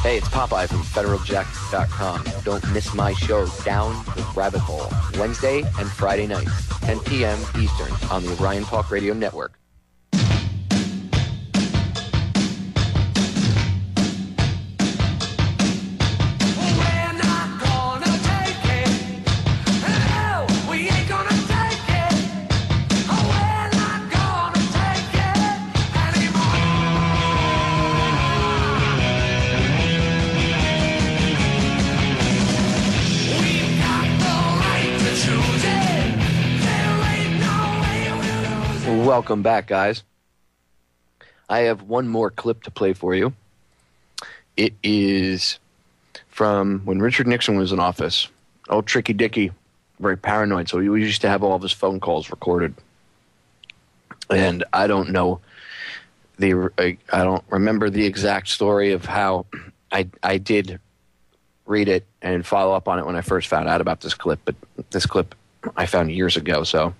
Hey, it's Popeye from FederalJack.com. Don't miss my show, Down the Rabbit Hole, Wednesday and Friday nights, 10 p.m. Eastern, on the Orion Talk Radio Network. Welcome back, guys. I have one more clip to play for you. It is from when Richard Nixon was in office. Old Tricky Dicky, very paranoid, so he used to have all of his phone calls recorded. And I don't know I don't remember the exact story of how I did read it and follow up on it when I first found out about this clip, but this clip I found years ago, so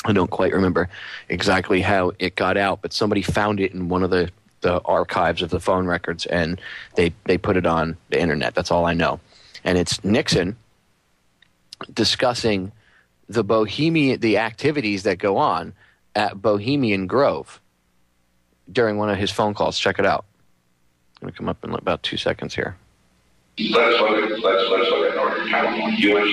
I don't quite remember exactly how it got out, but somebody found it in one of the archives of the phone records, and they put it on the internet. That's all I know. And it's Nixon discussing the activities that go on at Bohemian Grove during one of his phone calls. Check it out. I'm going to come up in about 2 seconds here. Let's look at Northern California, U.S.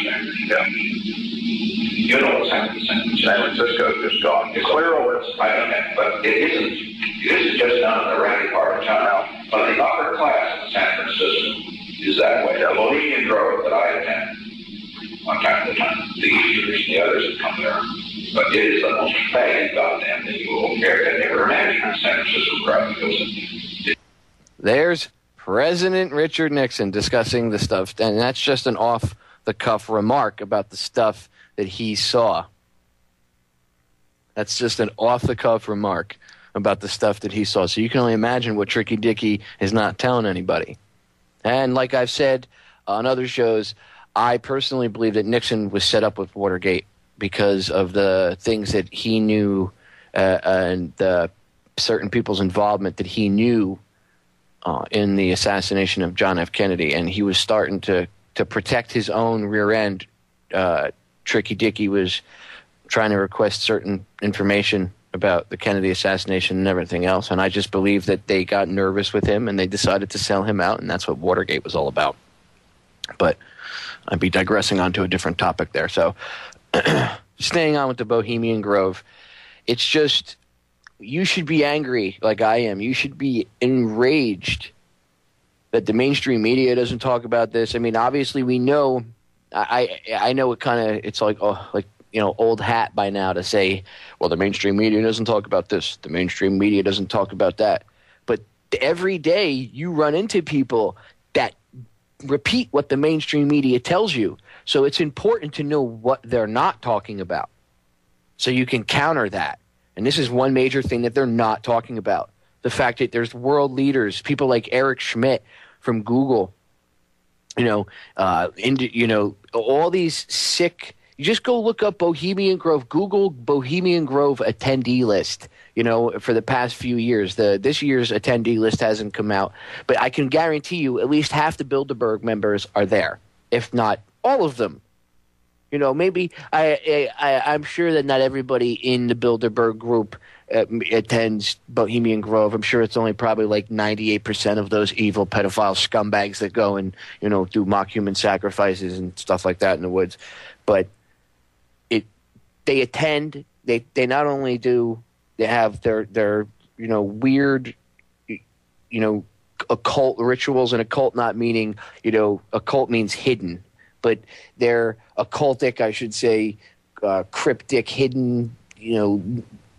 You know what's happening in San Francisco is gone. It's clear over. I don't know, but it isn't just down in the ratty part of town. But the upper class in San Francisco is that way. The Bohemian Grove that I attend, on time to time, the Easters and the others that come there. But it is the most faggy goddamn thing you will ever imagine in San Francisco crowd goes in. There's President Richard Nixon discussing the stuff, and that's just an off-the-cuff remark about the stuff that he saw. That's just an off-the-cuff remark about the stuff that he saw. So you can only imagine what Tricky Dicky is not telling anybody. And like I've said on other shows, I personally believe that Nixon was set up with Watergate because of the things that he knew and the certain people's involvement that he knew in the assassination of John F. Kennedy. And he was starting to protect his own rear end. Tricky Dicky was trying to request certain information about the Kennedy assassination and everything else, and I just believe that they got nervous with him and they decided to sell him out, and that's what Watergate was all about. But I'd be digressing onto a different topic there. So staying on with the Bohemian Grove, it's just, you should be angry like I am. You should be enraged that the mainstream media doesn't talk about this. I mean, obviously we know, I know it's like, old hat by now to say, well, the mainstream media doesn't talk about this. The mainstream media doesn't talk about that. But every day you run into people that repeat what the mainstream media tells you. So it's important to know what they're not talking about so you can counter that. And this is one major thing that they're not talking about. The fact that there's world leaders, people like Eric Schmidt from Google, all these sick. You just go look up Bohemian Grove. Google Bohemian Grove attendee list. For the past few years, this year's attendee list hasn't come out, but I can guarantee you at least half the Bilderberg members are there, if not all of them. Maybe I'm sure that not everybody in the Bilderberg group attends Bohemian Grove. I'm sure it's only probably like 98% of those evil pedophile scumbags that go and do mock human sacrifices and stuff like that in the woods. But they attend. They not only do they have their weird occult rituals, and occult not meaning occult means hidden, but they're occultic, I should say, cryptic, hidden,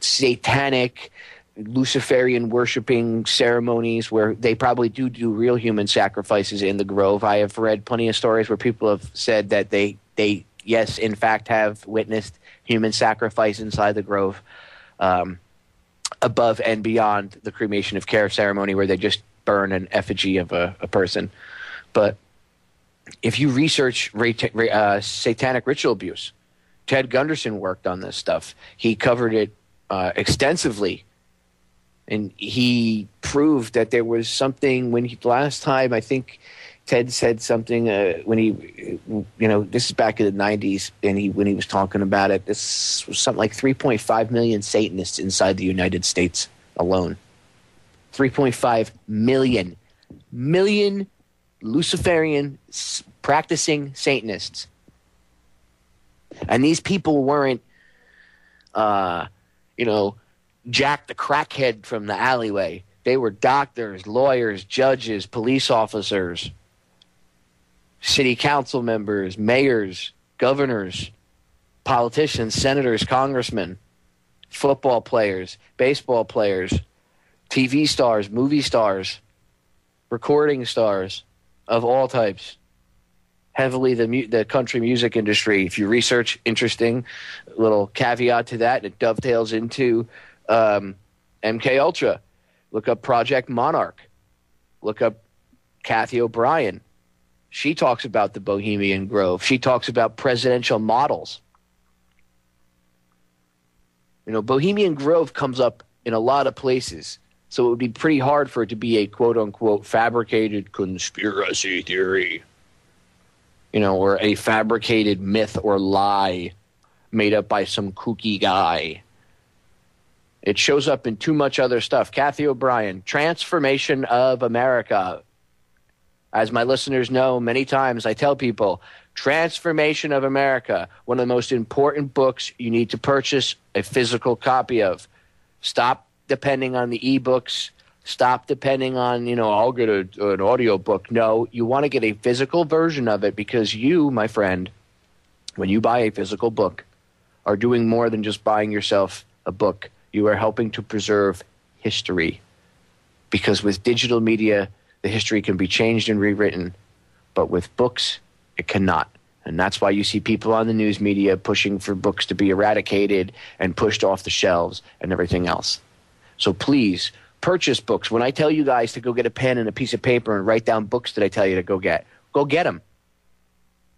satanic, Luciferian worshiping ceremonies where they probably do real human sacrifices in the Grove. I have read plenty of stories where people have said that they yes, in fact, have witnessed human sacrifice inside the Grove, above and beyond the cremation of care ceremony where they just burn an effigy of a person. But if you research satanic ritual abuse, Ted Gunderson worked on this stuff. He covered it extensively And he proved that there was something last time, I think Ted said something when he, this is back in the 90s, and when he was talking about it, this was something like 3.5 million Satanists inside the United States alone. 3.5 million Luciferian practicing Satanists. And these people weren't, Jack the crackhead from the alleyway. They were doctors, lawyers, judges, police officers, city council members, mayors, governors, politicians, senators, congressmen, football players, baseball players, TV stars, movie stars, recording stars of all types. Heavily the country music industry. If you research, interesting little caveat to that, it dovetails into MK Ultra. Look up Project Monarch. Look up Kathy O'Brien. She talks about the Bohemian Grove. She talks about presidential models. Bohemian Grove comes up in a lot of places. So it would be pretty hard for it to be a quote-unquote fabricated conspiracy theory. Or a fabricated myth or lie made up by some kooky guy. It shows up in too much other stuff. Kathy O'Brien, Transformation of America. As my listeners know, many times I tell people, Transformation of America, one of the most important books you need to purchase a physical copy of. Stop depending on the ebooks. Stop depending on, I'll get an audio book. No, you want to get a physical version of it because you, my friend, when you buy a physical book, are doing more than just buying yourself a book. You are helping to preserve history. Because with digital media, the history can be changed and rewritten. But with books, it cannot. And that's why you see people on the news media pushing for books to be eradicated and pushed off the shelves and everything else. So please, purchase books. When I tell you guys to go get a pen and a piece of paper and write down books that I tell you to go get them.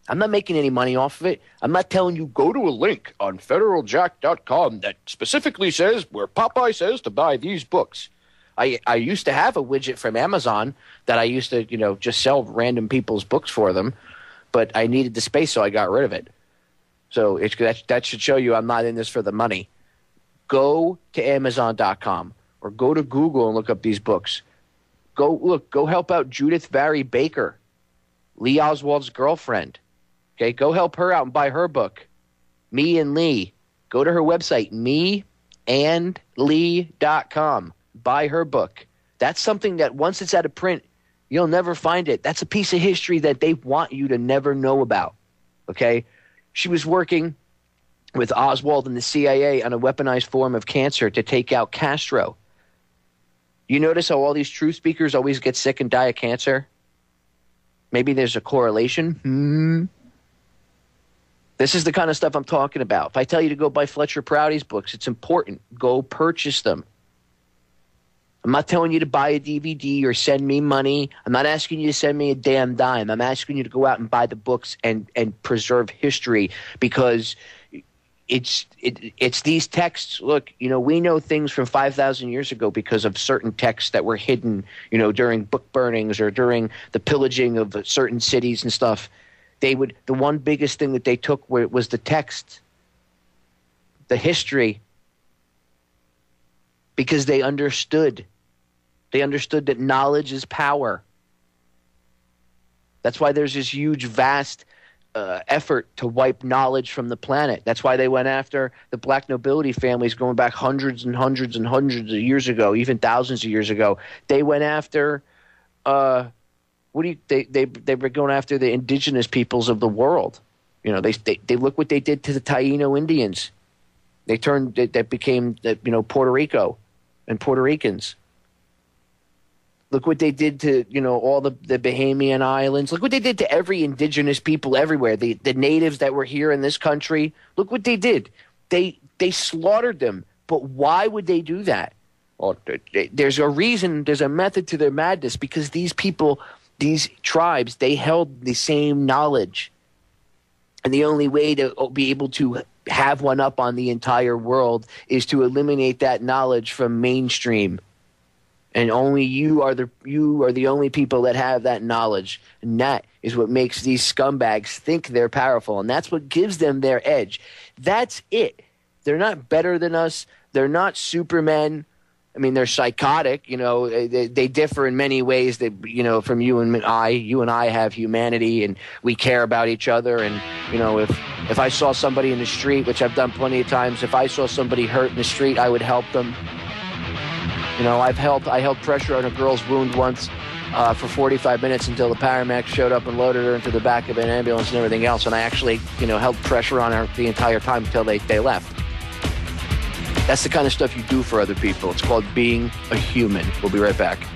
I'm not making any money off of it. I'm not telling you go to a link on federaljack.com that specifically says where Popeye says to buy these books. I used to have a widget from Amazon that I used to, just sell random people's books for them, but I needed the space, so I got rid of it. So that should show you I'm not in this for the money. Go to Amazon.com. Or go to Google and look up these books. Go help out Judith Vary Baker, Lee Oswald's girlfriend. Okay, go help her out and buy her book, Me and Lee. Go to her website, meandlee.com. Buy her book. That's something that once it's out of print, you'll never find it. That's a piece of history that they want you to never know about. Okay? She was working with Oswald and the CIA on a weaponized form of cancer to take out Castro. You notice how all these truth speakers always get sick and die of cancer? Maybe there's a correlation. This is the kind of stuff I'm talking about. If I tell you to go buy Fletcher Prouty's books, it's important. Go purchase them. I'm not telling you to buy a DVD or send me money. I'm not asking you to send me a damn dime. I'm asking you to go out and buy the books and preserve history, because it's these texts. Look, we know things from 5,000 years ago because of certain texts that were hidden, during book burnings or during the pillaging of certain cities and stuff. The one biggest thing that they took was the text, the history, because they understood. They understood that knowledge is power. That's why there's this huge, vast effort to wipe knowledge from the planet. That's why they went after the black nobility families going back hundreds and hundreds and hundreds of years ago, even thousands of years ago. They went after they were going after the indigenous peoples of the world. They look what they did to the Taino Indians. That became Puerto Rico and Puerto Ricans. Look what they did to, all the Bahamian Islands. Look what they did to every indigenous people everywhere. The natives that were here in this country. Look what they did. They slaughtered them. But why would they do that? Well, there's a reason. There's a method to their madness, because these people, these tribes, they held the same knowledge. And the only way to be able to have one up on the entire world is to eliminate that knowledge from mainstream. And only you are the only people that have that knowledge. And that is what makes these scumbags think they're powerful. And that's what gives them their edge. That's it. They're not better than us. They're not supermen. I mean, they're psychotic. You know, they differ in many ways. That, you know, from you and I. You and I have humanity, and we care about each other. And, you know, if I saw somebody in the street, which I've done plenty of times, if I saw somebody hurt in the street, I would help them. You know, I held pressure on a girl's wound once for 45 minutes until the paramedic showed up and loaded her into the back of an ambulance and everything else. And I actually, you know, held pressure on her the entire time until they left. That's the kind of stuff you do for other people. It's called being a human. We'll be right back.